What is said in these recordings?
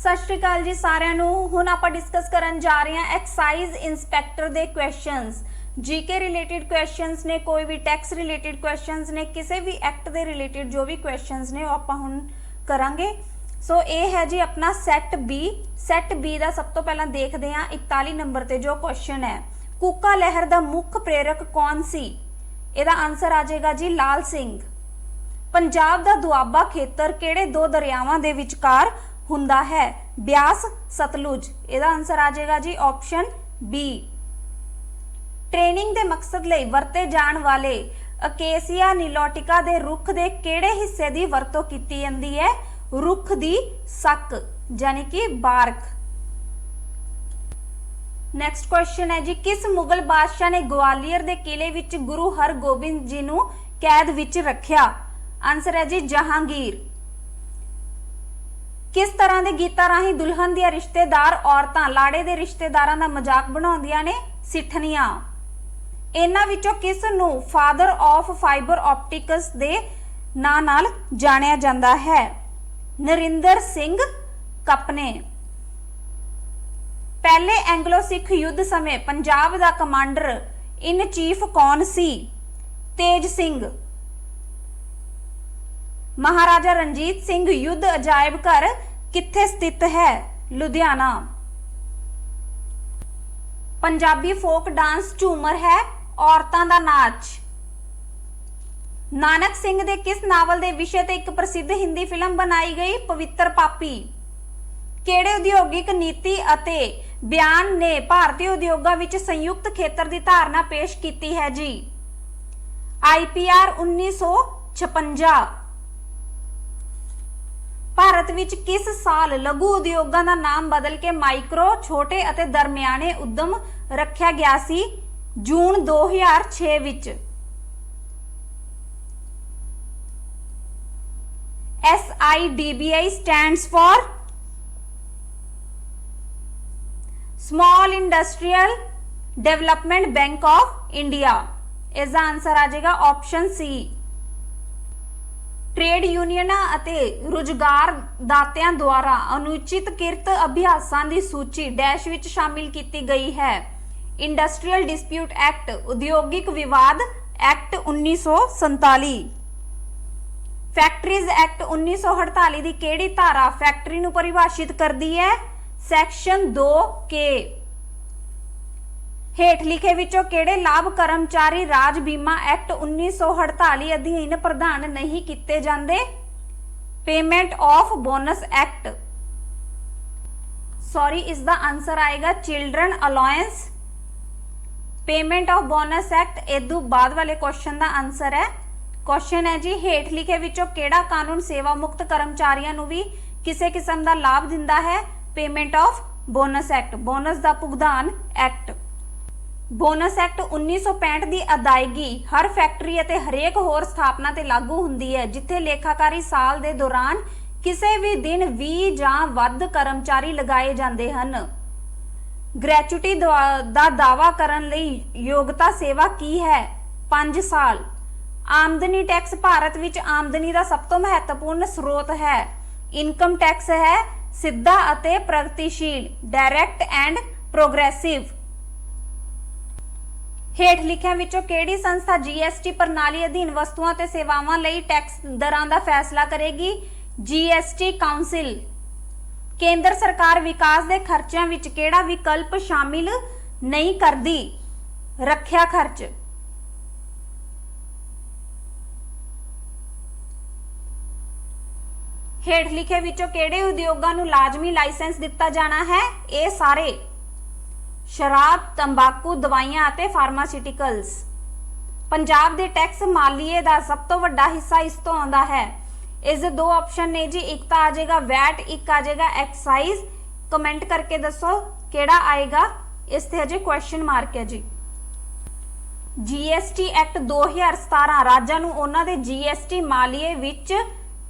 सत श्री अकाल जी सारिਆਂ ਨੂੰ। ਹੁਣ ਆਪਾਂ ਡਿਸਕਸ ਕਰਨ ਜਾ ਰਹੇ ਹਾਂ ਐਕਸਾਈਜ਼ ਇੰਸਪੈਕਟਰ ਦੇ ਕੁਐਸਚਨਸ। जीके रिलेटेड क्वेश्चंस ने, कोई भी टैक्स रिलेटेड क्वेश्चंस ने, किसी भी एक्ट के रिलेटेड जो भी क्वेश्चंस ने आप हुण करांगे। सो ये है जी अपना सैट बी। सैट बी का सब तो पहला देखते हैं 41 नंबर ते जो क्वेश्चन है, कूका लहर का मुख्य प्रेरक कौन सी? ਇਹਦਾ आंसर आ जाएगा जी लाल सिंह। पंजाब का दुआबा खेतर किहड़े दो दरियावां दे विचकार हुंदा है? ब्यास सतलुज। ਇਹਦਾ आंसर आ जाएगा जी ऑप्शन बी। ट्रेनिंग के मकसद लई वरते जाण वाले अकेसिया नीलोटिका दे रुख दे किहड़े हिस्से की वरतों कीती जांदी है? रुख दी सक यानी कि बारक। नैक्सट क्वेश्चन है जी, किस मुगल बादशाह ने ग्वालियर के किले विच गुरु हरगोबिंद जी नूं कैद विच रखिया? आंसर है जी जहांगीर। किस तरह के गीतां राही दुल्हन दी रिश्तेदार औरतां लाड़े दे रिश्तेदारां दा मजाक बनाउंदियां ने? सिठनियां। इन्हां विचों किस नूं फादर ऑफ फाइबर ऑप्टिक्स दे नां नाल जाणिया जांदा है? नरिंदर सिंह कपने। पहले एंग्लो सिख युद्ध समय पंजाब दा कमांडर इन चीफ कौन सी? तेज सिंह। महाराजा रणजीत सिंह युद्ध अजायब घर कित्थे स्थित है? लुधियाना। पंजाबी फोक डांस झूमर है औरतां दा नाच। नानक सिंह दे किस नावल दे विषय ते एक प्रसिद्ध हिंदी फिल्म बनाई गई? पवित्र पापी। किहड़े उद्योगिक नीति अते बयान ने भारतीय उद्योगां विच संयुक्त खेतर की धारणा पेश की है जी? IPR 1956। भारत विच किस साल लघु उद्योगां दा नाम बदल के माइक्रो छोटे अते दरमियाने उद्यम रखिया गया सी? जून 2006 विच। SIDBI stands for Small Industrial Development Bank of India। इसका आंसर आ जाएगा ऑप्शन सी। ट्रेड यूनियनां अते रुजगार दातियां द्वारा अनुचित किरत अभ्यासां दी सूची डैश विच शामिल की गई है? इंडस्ट्रीयल डिस्प्यूट एक्ट, उद्योगिक विवाद एक्ट 1947। फैक्टरीज एक्ट 1948 की केड़ी धारा फैक्टरी नूं परिभाषित करदी है? Section 2K। हेठ लिखे विचों केड़े लाभ कर्मचारी राज बीमा एक्ट 1948 अधीन प्रदान नहीं किए जाते? Payment of bonus act. Sorry, इसका आंसर आएगा children allowance. Payment of bonus act इदू बाद वाले क्वेश्चन का आंसर है। क्वेश्चन है जी, हेठ लिखे विचों केड़ा कानून सेवा मुक्त कर्मचारियों नूं भी किसी किस्म का लाभ दिंदा है? Payment of bonus act, bonus का भुगतान एक्ट। बोनस एक्ट 1965 की अदायगी हर फैक्टरी अते हरेक होर स्थापना ते लागू हुंदी है जिथे लेखाकारी साल के दौरान किसी भी दिन 20 जां वध कर्मचारी लगाए जाते हैं। ग्रैचुटी का दावा करन लई योग्यता सेवा की है? 5 साल। आमदनी टैक्स भारत विच आमदनी का सब तो महत्वपूर्ण स्रोत है? इनकम टैक्स है सीधा अते प्रगतिशील, डायरैक्ट एंड प्रोग्रेसिव। हेठ लिखियां विचों केड़ी संस्था GST प्रणाली अधीन वस्तुआं ते सेवावां लई टैक्स दरां दा फैसला करेगी? GST council. केंद्र सरकार विकास के खर्चों विच केड़ा विकल्प शामिल नहीं करती? रखिया खर्च। हेठ लिखे विचों केड़े उद्योगां नूं लाजमी लाइसेंस दिता जाना है? ये सारे शराब, तंबाकू, दवाइयां अते फार्मास्यूटिकल्स। पंजाब दे टैक्स मालीए का सब तो वड्डा हिस्सा इस तो आउंदा है? इस दो ऑप्शन ने जी, एक तो आ जाएगा वैट, एक आ जाएगा एक्साइज। कमेंट करके दसो केड़ा आएगा। इस ते अजे क्वेश्चन मार्क है जी। GST एक्ट 2017 राज्यां नूं उन्हां दे GST मालीए विच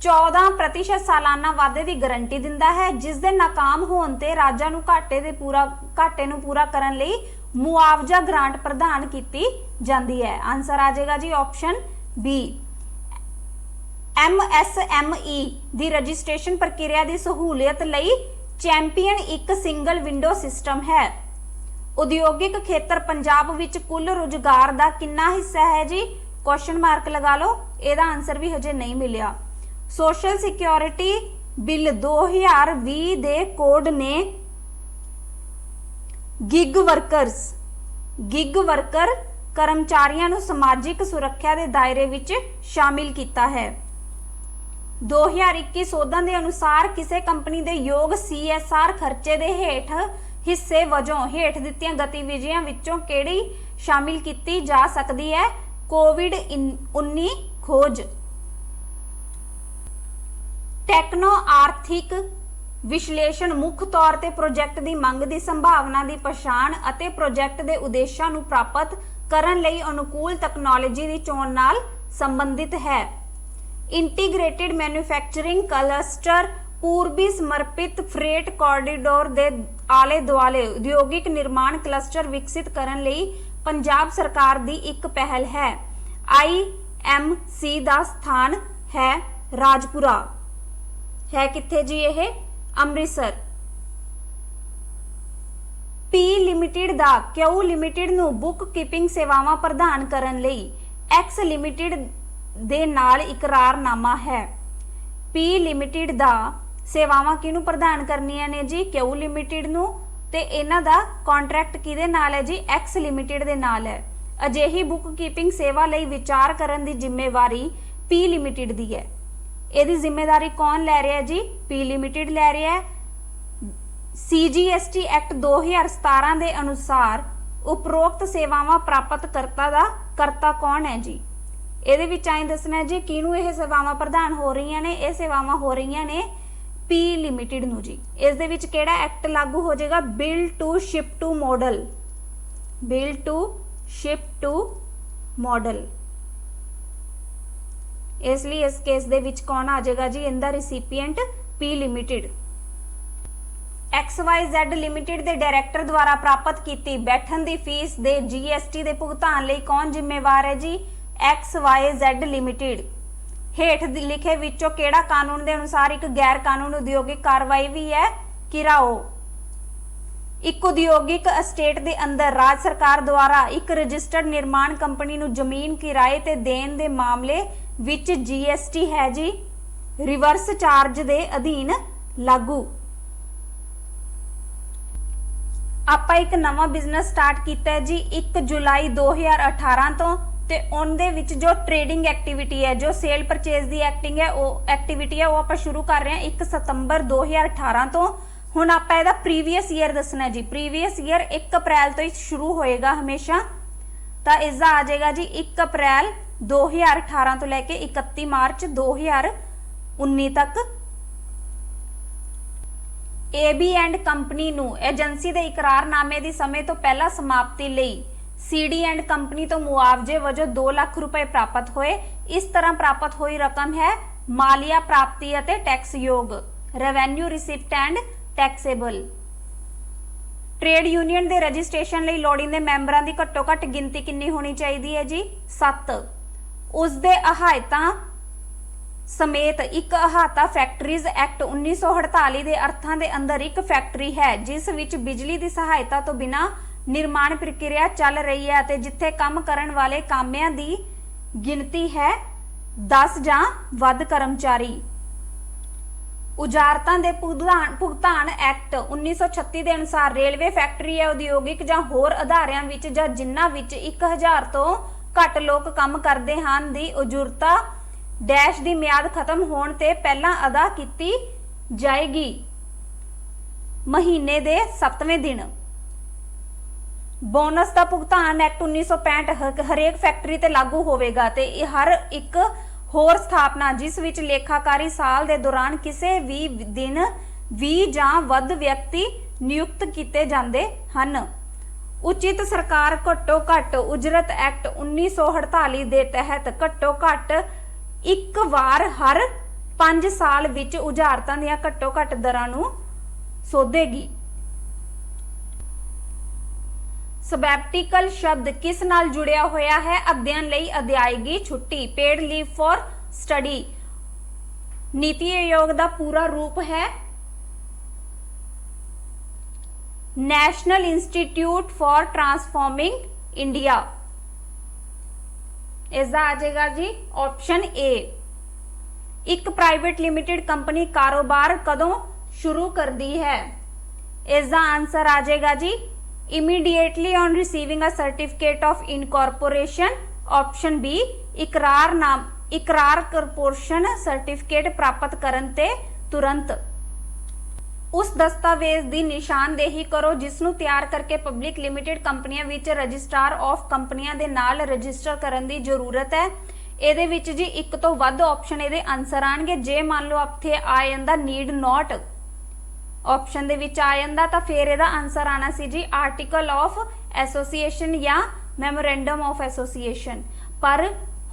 14% सालाना वाधे की गारंटी दिंदा है, जिस दे नाकाम होने ते राज्यां नूं घाटे नूं पूरा करन लई मुआवजा ग्रांट प्रदान की जाती है। आंसर आ जाएगा जी ऑप्शन बी। MSME दी रजिस्ट्रेशन प्रक्रिया की सहूलियत लई ਚੈਂਪੀਅਨ ਇੱਕ ਸਿੰਗਲ ਵਿੰਡੋ ਸਿਸਟਮ ਹੈ। ਉਦਯੋਗਿਕ ਖੇਤਰ ਪੰਜਾਬ ਵਿੱਚ ਕੁੱਲ ਰੁਜ਼ਗਾਰ ਦਾ ਕਿੰਨਾ ਹਿੱਸਾ ਹੈ ਜੀ? ਕੁਐਸਚਨ ਮਾਰਕ ਲਗਾ ਲਓ, ਇਹਦਾ ਆਨਸਰ ਵੀ ਹਜੇ ਨਹੀਂ ਮਿਲਿਆ। ਸੋਸ਼ਲ ਸਿਕਿਉਰਿਟੀ ਬਿੱਲ 2020 ਦੇ ਕੋਡ ਨੇ ਗਿਗ ਵਰਕਰ ਕਰਮਚਾਰੀਆਂ ਨੂੰ ਸਮਾਜਿਕ ਸੁਰੱਖਿਆ ਦੇ ਦਾਇਰੇ ਵਿੱਚ ਸ਼ਾਮਿਲ ਕੀਤਾ ਹੈ। 2021 ਸੋਧਾਂ ਦੇ ਅਨੁਸਾਰ ਕਿਸੇ ਕੰਪਨੀ ਦੇ ਯੋਗ CSR ਖਰਚੇ ਦੇ ਹਿੱਸੇ ਵਜੋਂ ਹੇਠ ਦਿੱਤੀਆਂ ਗਤੀਵਿਧੀਆਂ ਵਿੱਚੋਂ ਕਿਹੜੀ ਸ਼ਾਮਿਲ ਕੀਤੀ ਜਾ ਸਕਦੀ ਹੈ? COVID-19 ਖੋਜ। ਟੈਕਨੋ ਆਰਥਿਕ ਵਿਸ਼ਲੇਸ਼ਣ ਮੁੱਖ ਤੌਰ ਤੇ ਪ੍ਰੋਜੈਕਟ ਦੀ ਮੰਗ ਦੀ ਸੰਭਾਵਨਾ ਦੀ ਪਛਾਣ ਅਤੇ ਪ੍ਰੋਜੈਕਟ ਦੇ ਉਦੇਸ਼ਾਂ ਨੂੰ ਪ੍ਰਾਪਤ ਕਰਨ ਲਈ ਅਨੁਕੂਲ ਤਕਨਾਲੋਜੀ ਦੀ ਚੋਣ ਨਾਲ ਸੰਬੰਧਿਤ ਹੈ। ਇੰਟੀਗ੍ਰੇਟਿਡ ਮੈਨੂਫੈਕਚਰਿੰਗ ਕਲਸਟਰ ਪੂਰਬੀ ਸਮਰਪਿਤ ਫਰੇਟ ਕੋਰੀਡੋਰ ਦੇ ਆਲੇ ਦੁਆਲੇ ਉਦਯੋਗਿਕ ਨਿਰਮਾਣ ਕਲਸਟਰ ਵਿਕਸਿਤ ਕਰਨ ਲਈ ਪੰਜਾਬ ਸਰਕਾਰ ਦੀ ਇੱਕ ਪਹਿਲ ਹੈ। IMC ਦਾ ਸਥਾਨ ਹੈ ਰਾਜਪੁਰਾ। ਹੈ ਕਿੱਥੇ ਜੀ ਇਹ? ਅੰਮ੍ਰਿਤਸਰ। P ਲਿਮਿਟਿਡ ਦਾ Q ਲਿਮਿਟਿਡ ਨੂੰ ਬੁੱਕ ਕੀਪਿੰਗ ਸੇਵਾਵਾਂ ਪ੍ਰਦਾਨ ਕਰਨ ਲਈ X ਲਿਮਿਟਿਡ ਦੇ ਨਾਲ ਇਕਰਾਰਨਾਮਾ ਹੈ। P ਲਿਮਿਟਿਡ ਦਾ ਸੇਵਾਵਾਂ ਕਿਹਨੂੰ ਪ੍ਰਦਾਨ ਕਰਨੀਆਂ ਨੇ ਜੀ? Q ਲਿਮਿਟਿਡ ਨੂੰ। ਤੇ ਇਹਨਾਂ ਦਾ ਕੰਟਰੈਕਟ ਕਿਹਦੇ ਨਾਲ ਹੈ ਜੀ? X ਲਿਮਿਟਿਡ ਦੇ ਨਾਲ ਹੈ। ਅਜਿਹੀ ਬੁੱਕ ਕੀਪਿੰਗ ਸੇਵਾ ਲਈ ਵਿਚਾਰ ਕਰਨ ਦੀ ਜ਼ਿੰਮੇਵਾਰੀ P ਲਿਮਿਟਿਡ ਦੀ ਹੈ। ਇਹਦੀ ਜ਼ਿੰਮੇਵਾਰੀ ਕੌਣ ਲੈ ਰਿਹਾ ਜੀ? P ਲਿਮਿਟਿਡ ਲੈ ਰਿਹਾ ਹੈ। CGST ਐਕਟ 2017 ਦੇ ਅਨੁਸਾਰ ਉਪਰੋਕਤ ਸੇਵਾਵਾਂ ਪ੍ਰਾਪਤ ਕਰਤਾ ਕੌਣ ਹੈ ਜੀ? ਇਹਦੇ ਵਿੱਚ ਆਈ ਦੱਸਣਾ ਜੀ ਕਿਹਨੂੰ ਇਹ ਸੇਵਾਵਾਂ ਪ੍ਰਦਾਨ ਹੋ ਰਹੀਆਂ ਨੇ? ਇਹ ਸੇਵਾਵਾਂ ਹੋ ਰਹੀਆਂ ਨੇ P ਲਿਮਿਟਿਡ ਨੂੰ ਜੀ। ਇਸ ਦੇ ਵਿੱਚ ਕਿਹੜਾ ਐਕਟ ਲਾਗੂ ਹੋ ਜਾਏਗਾ? Bill to ship to model. Bill to ship to model. ਇਸ ਲਈ ਇਸ ਕੇਸ ਦੇ ਵਿੱਚ ਕੌਣ ਆ ਜਾਏਗਾ ਜੀ? ਇਹਦਾ ਰਿਸੀਪੀਐਂਟ P ਲਿਮਿਟਿਡ। XYZ ਲਿਮਿਟਿਡ ਦੇ ਡਾਇਰੈਕਟਰ ਦੁਆਰਾ ਪ੍ਰਾਪਤ ਕੀਤੀ ਬੈਠਣ ਦੀ ਫੀਸ ਦੇ GST ਦੇ ਭੁਗਤਾਨ ਲਈ ਕੌਣ ਜ਼ਿੰਮੇਵਾਰ ਹੈ ਜੀ? XYZ limited. ਹੇਠ ਲਿਖੇ ਵਿੱਚੋਂ ਕਿਹੜਾ ਕਾਨੂੰਨ ਦੇ ਅਨੁਸਾਰ ਇੱਕ ਗੈਰ ਕਾਨੂੰਨ ਉਦਯੋਗਿਕ ਕਾਰਵਾਈ ਵੀ ਹੈ? ਕਿਰਾਓ। ਇੱਕ ਉਦਯੋਗਿਕ ਅਸਟੇਟ ਦੇ ਅੰਦਰ ਰਾਜ ਸਰਕਾਰ ਦੁਆਰਾ ਇੱਕ ਰਜਿਸਟਰਡ ਨਿਰਮਾਣ ਕੰਪਨੀ ਨੂੰ ਜ਼ਮੀਨ ਕਿਰਾਏ ਤੇ ਦੇਣ ਦੇ ਮਾਮਲੇ ਵਿੱਚ GST ਹੈ ਜੀ ਰਿਵਰਸ ਚਾਰਜ ਦੇ ਅਧੀਨ ਲਾਗੂ। ਆਪਾਂ ਇੱਕ ਨਵਾਂ ਬਿਜ਼ਨਸ ਸਟਾਰਟ ਕੀਤਾ ਹੈ ਜੀ 1 ਜੁਲਾਈ 2018 ਤੋਂ, ਤੇ ਉਹਦੇ ਵਿੱਚ ਜੋ ਟ੍ਰੇਡਿੰਗ ਐਕਟੀਵਿਟੀ ਹੈ, ਜੋ ਸੇਲ ਪਰਚੇਜ਼ ਦੀ ਐਕਟੀਵਿਟੀ ਹੈ ਉਹ ਆਪਾਂ ਸ਼ੁਰੂ ਕਰ ਰਹੇ ਹਾਂ 1 ਸਤੰਬਰ 2018 ਤੋਂ। ਹੁਣ ਆਪਾਂ ਇਹਦਾ ਪ੍ਰੀਵੀਅਸ ਈਅਰ ਦੱਸਣਾ ਜੀ। ਪ੍ਰੀਵੀਅਸ ਈਅਰ 1 ਅਪ੍ਰੈਲ ਤੋਂ ਹੀ ਸ਼ੁਰੂ ਹੋਏਗਾ ਹਮੇਸ਼ਾ, ਤਾਂ ਇਸ ਦਾ ਆ ਜਾਏਗਾ ਜੀ 1 ਅਪ੍ਰੈਲ 2018 ਤੋਂ ਲੈ ਕੇ 31 ਮਾਰਚ 2019 ਤੱਕ। AB ਐਂਡ ਕੰਪਨੀ ਨੂੰ ਏਜੰਸੀ ਦੇ ਇਕਰਾਰਨਾਮੇ ਦੀ ਸਮੇਂ ਤੋਂ ਪਹਿਲਾਂ ਸਮਾਪਤੀ ਲਈ CD ਐਂਡ ਕੰਪਨੀ ਤੋਂ ਮੁਆਵਜ਼ੇ ਵਜੋਂ 2 ਲੱਖ ਰੁਪਏ ਪ੍ਰਾਪਤ ਹੋਏ। ਇਸ ਤਰ੍ਹਾਂ ਪ੍ਰਾਪਤ ਹੋਈ ਰਕਮ ਹੈ ਮਾਲੀਆ ਪ੍ਰਾਪਤੀ ਅਤੇ ਟੈਕਸਯੋਗ, revenue receipt and taxable. Trade union ਦੇ ਰਜਿਸਟ੍ਰੇਸ਼ਨ ਲਈ ਲੋੜੀਂਦੇ ਮੈਂਬਰਾਂ ਦੀ ਘੱਟੋ ਘੱਟ ਗਿਣਤੀ ਕਿੰਨੀ ਹੋਣੀ ਚਾਹੀਦੀ ਹੈ ਜੀ? 7। ਉਸ ਦੇ ਅਹਾਇਤਾਂ ਸਮੇਤ ਇੱਕ ਅਹਾਤਾ ਫੈਕਟਰੀਜ਼ ਐਕਟ 1948 ਦੇ ਅਰਥਾਂ ਦੇ ਅੰਦਰ ਇੱਕ ਫੈਕਟਰੀ ਹੈ ਜਿਸ ਵਿੱਚ ਬਿਜਲੀ ਦੀ ਸਹਾਇਤਾ ਤੋਂ ਬਿਨਾਂ ਨਿਰਮਾਣ ਪ੍ਰਕਿਰਿਆ ਚੱਲ ਰਹੀ ਹੈ ਅਤੇ ਜਿੱਥੇ ਕੰਮ ਕਰਨ ਵਾਲੇ ਕਾਮਿਆਂ ਦੀ ਗਿਣਤੀ ਹੈ 10 ਜਾਂ ਵੱਧ ਕਰਮਚਾਰੀ। ਉਜਾਰਤਾਂ ਦੇ ਭੁਗਤਾਨ ਐਕਟ 1936 ਦੇ ਅਨੁਸਾਰ ਰੇਲਵੇ ਫੈਕਟਰੀ ਹੈ ਉਦਯੋਗਿਕ ਜਾਂ ਹੋਰ ਅਦਾਰਿਆਂ ਵਿੱਚ ਜਾਂ ਜਿਨ੍ਹਾਂ ਵਿੱਚ 1000 ਤੋਂ ਘੱਟ ਲੋਕ ਕੰਮ ਕਰਦੇ ਹਨ ਦੀ ਉਜਰਤਾ ਡੈਸ਼ ਦੀ ਮਿਆਦ ਖਤਮ ਹੋਣ ਤੇ ਪਹਿਲਾਂ ਅਦਾ ਕੀਤੀ ਜਾਏਗੀ ਮਹੀਨੇ ਦੇ 7ਵੇਂ ਦਿਨ। ਬੋਨਸ ਦਾ ਭੁਗਤਾਨ ਐਕਟ 1965 ਹਰੇਕ ਫੈਕਟਰੀ ਤੇ ਲਾਗੂ ਹੋਵੇਗਾ ਤੇ ਹਰ ਇੱਕ ਹੋਰ ਸਥਾਪਨਾ ਜਿਸ ਵਿੱਚ ਲੇਖਾਕਾਰੀ ਸਾਲ ਦੇ ਦੌਰਾਨ ਕਿਸੇ ਵੀ ਦਿਨ 20 ਜਾਂ ਵੱਧ ਵਿਅਕਤੀ ਨਿਯੁਕਤ ਕੀਤੇ ਜਾਂਦੇ ਹਨ। ਉਚਿਤ ਸਰਕਾਰ ਘੱਟੋ ਘੱਟ ਉਜਰਤ ਐਕਟ 1948 ਦੇ ਤਹਿਤ ਘੱਟੋ ਘੱਟ ਇੱਕ ਵਾਰ ਹਰ 5 ਸਾਲ ਵਿੱਚ ਉਜਾਰਤਾਂ ਦੀਆਂ ਘੱਟੋ ਘੱਟ ਦਰਾਂ ਨੂੰ ਸੋਧੇਗੀ। ਸਬੈਪਟੀਕਲ ਸ਼ਬਦ ਕਿਸ ਨਾਲ ਜੁੜਿਆ ਹੋਇਆ ਹੈ? ਅਧਿਐਨ ਲਈ ਅਦਾਇਗੀ ਛੁੱਟੀ, ਪੇਡ ਲੀਵ ਫॉर ਸਟੱਡੀ। ਨੀਤੀ ਆਯੋਗ ਦਾ ਪੂਰਾ ਰੂਪ ਹੈ national institute for transforming India. इसका आ जाएगा जी ऑप्शन ए। एक प्राइवेट लिमिटेड कंपनी कारोबार कदों शुरू कर दी है? इसका आंसर आ जाएगा जी immediately on receiving a certificate of incorporation. Option B incorporation certificate प्राप्त करन ते तुरंत। उस दस्तावेज की निशानदेही करो जिसनों तैयार करके पब्लिक लिमिटेड कंपनियां विच रजिस्ट्रार ऑफ कंपनियां दे नाल रजिस्टर करन दी जरूरत है। ਇਹਦੇ ਵਿੱਚ जी एक तो ਵੱਧ ऑप्शन ਇਹਦੇ आंसर आएंगे। जे मान लो ਇੱਥੇ आ ਜਾਂਦਾ नीड नॉट ऑप्शन ਦੇ ਵਿੱਚ आ ਜਾਂਦਾ ਤਾਂ ਫਿਰ ਇਹਦਾ आंसर आना सी जी आर्टिकल ऑफ एसोसीएशन या मैमोरेंडम ऑफ एसोसीएशन। पर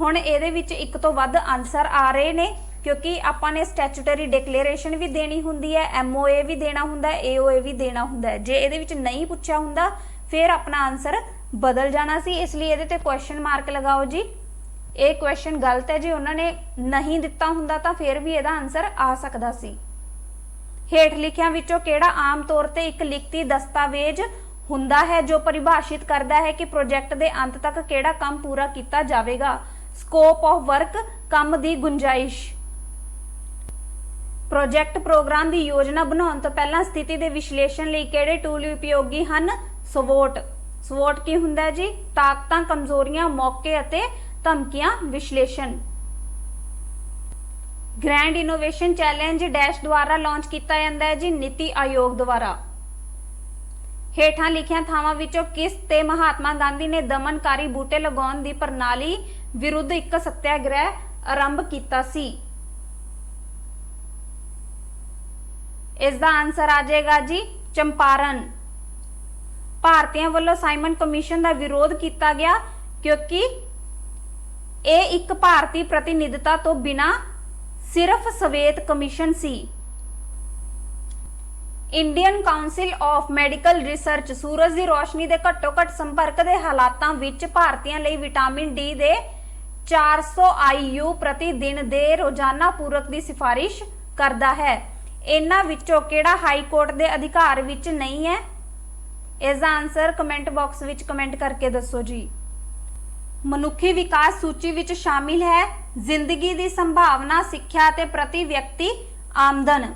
ਹੁਣ ਇਹਦੇ ਵਿੱਚ ਇੱਕ ਤੋਂ ਵੱਧ आंसर आ ਰਹੇ ਨੇ क्योंकि ਆਪਾਂ ਨੇ स्टैचूटरी डिक्लेरेशन भी देनी ਹੁੰਦੀ है, MOA भी देना ਹੁੰਦਾ है, AOA भी देना ਹੁੰਦਾ है। ਜੇ ਇਹਦੇ ਵਿੱਚ नहीं ਪੁੱਛਿਆ ਹੁੰਦਾ ਫਿਰ अपना आंसर बदल जाना सी। इसलिए ਇਹਦੇ ਤੇ क्वेश्चन मार्क लगाओ जी। ਇਹ क्वेश्चन गलत है जी, उन्होंने नहीं दिता ਹੁੰਦਾ ਤਾਂ ਫਿਰ भी ਇਹਦਾ आंसर आ सकता सी। ਹੇਠ ਲਿਖਿਆਂ ਵਿੱਚੋਂ ਕਿਹੜਾ ਆਮ ਤੌਰ ਤੇ ਇੱਕ ਲਿਖਤੀ ਦਸਤਾਵੇਜ਼ ਹੁੰਦਾ ਹੈ ਜੋ ਪਰਿਭਾਸ਼ਿਤ ਕਰਦਾ ਹੈ ਕਿ ਪ੍ਰੋਜੈਕਟ ਦੇ ਅੰਤ ਤੱਕ ਕਿਹੜਾ ਕੰਮ ਪੂਰਾ ਕੀਤਾ ਜਾਵੇਗਾ? ਸਕੋਪ ਆਫ ਵਰਕ, ਕੰਮ ਦੀ ਗੁੰਜਾਇਸ਼। ਪ੍ਰੋਜੈਕਟ ਪ੍ਰੋਗਰਾਮ ਦੀ ਯੋਜਨਾ ਬਣਾਉਣ ਤੋਂ ਪਹਿਲਾਂ ਸਥਿਤੀ ਦੇ ਵਿਸ਼ਲੇਸ਼ਣ ਲਈ ਕਿਹੜੇ ਟੂਲ ਉਪਯੋਗੀ ਹਨ? ਸਵੋਟ। ਸਵੋਟ ਕੀ ਹੁੰਦਾ ਹੈ ਜੀ? ਤਾਕਤਾਂ, ਕਮਜ਼ੋਰੀਆਂ, ਮੌਕੇ ਅਤੇ ਧਮਕੀਆਂ ਵਿਸ਼ਲੇਸ਼ਣ। ਗ੍ਰੈਂਡ ਇਨੋਵੇਸ਼ਨ ਚੈਲੰਜ ਡੈਸ਼ ਦੁਆਰਾ ਲਾਂਚ ਕੀਤਾ ਜਾਂਦਾ ਹੈ ਜੀ? ਨੀਤੀ ਆਯੋਗ ਦੁਆਰਾ। ਹੇਠਾਂ ਲਿਖੀਆਂ ਥਾਵਾਂ ਵਿੱਚੋਂ ਕਿਸ ਤੇ ਮਹਾਤਮਾ ਗਾਂਧੀ ਨੇ ਦਮਨਕਾਰੀ ਬੂਟੇ ਲਗਾਉਣ ਦੀ ਪ੍ਰਣਾਲੀ ਵਿਰੁੱਧ ਇੱਕ ਸੱਤਿਆਗ੍ਰਹਿ ਆਰੰਭ ਕੀਤਾ ਸੀ? इसका आंसर आ जाएगा जी चंपारण। भारतीयों वालों साइमन कमीशन का विरोध किया गया क्योंकि यह एक भारतीय प्रतिनिधिता तो बिना सिर्फ सवेत कमीशन सी। Indian council of medical research सूरज की रोशनी के घट्टो घट संपर्क के हालातों विच भारतीयों लई विटामिन डी के 400 IU प्रति दिन के रोजाना पूरक की सिफारिश करता है। इन्हां विचों किहड़ा हाई कोर्ट के अधिकार विच नहीं है? इसका answer comment box which comment करके दसो जी। मनुखी विकास सूची विच शामिल है जिंदगी की संभावना, सिक्ख्या ते प्रति व्यक्ति आमदन।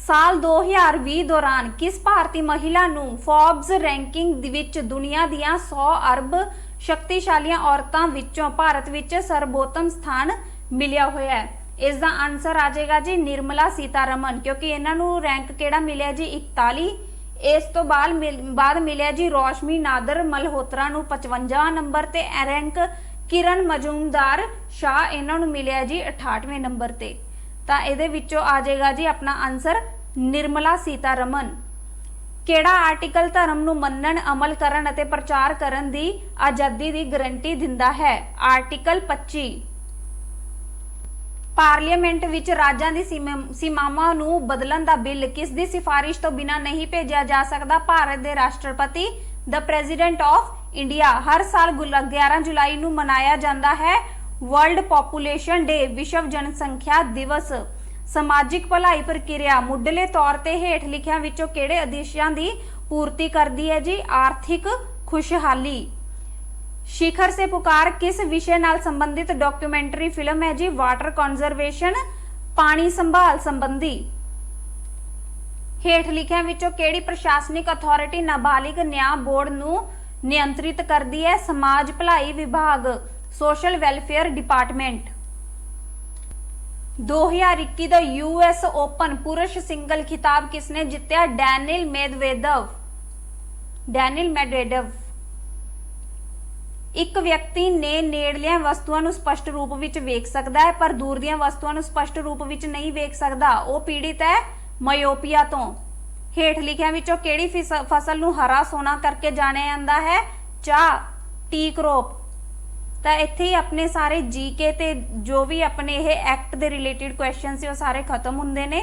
साल 2020 दौरान किस भारतीय महिला नूं फोर्ब्स रैंकिंग विच दुनिया दियां 100 अरब शक्तिशाली औरतां विचों भारत विच सर्वोत्तम स्थान मिलिया होया है? इसका आंसर आ जाएगा जी निर्मला सीतारमन, क्योंकि इन्हों रैंक केड़ा मिले जी 41। इस तो बाद मिले जी रोशमी नादर मल्होत्रा नूं 55 नंबर ते रैंक किरण मजूमदार शाह इन्हों मिले जी 68वें नंबर ते। तां इहदे विचों आ जाएगा जी अपना आंसर निर्मला सीतारमन। केड़ा आर्टिकल धर्म नूं मन्नण, अमल करन अते प्रचार करन दी आज़ादी दी गारंटी दिंदा है? आर्टिकल 25। पार्लीमेंट विच राज्यां दी सीमावां नूं बदलण दा बिल किस दी सिफारिश तो बिना नहीं भेजा जा सकदा? भारत दे राष्ट्रपति द प्रेजिडेंट ऑफ इंडिया। हर साल 11 जुलाई नूं मनाया जाता है वर्ल्ड पॉपुलेशन डे, विश्व जनसंख्या दिवस। समाजिक भलाई प्रक्रिया मुੱਢਲੇ तौर ते हेठ लिखियां विचों किहड़े उद्देशां दी पूर्ति करदी है जी? आर्थिक खुशहाली। शिखर से पुकार किस विषय नाल संबंधित डॉक्यूमेंटरी फिल्म है जी? वाटर कंजरवेशन, पानी संभाल संबंधी। हेठ लिखियां विचों केड़ी प्रशासनिक अथॉरिटी नाबालिग न्याय बोर्ड नूं नियंत्रित करदी है? समाज भलाई विभाग, सोशल वेलफेयर डिपार्टमेंट। 2021 का US ओपन पुरुष सिंगल खिताब किसने जितया? Daniel Medvedev. एक व्यक्ति ने नेड़लियां वस्तुओं को स्पष्ट रूप विच वेख सकता है पर दूर दियां वस्तुओं को स्पष्ट रूप विच नहीं वेख सकता। वह पीड़ित है मायोपिया तो। हेठ लिखियां विचों केड़ी फसल नूं हरा सोना करके जाने जाता है? चाह, टी क्रॉप। तो इत्थे ही अपने सारे GK ते जो भी अपने ये एक्ट दे रिलेटेड क्वेश्चन से वो सारे खत्म हुंदे ने।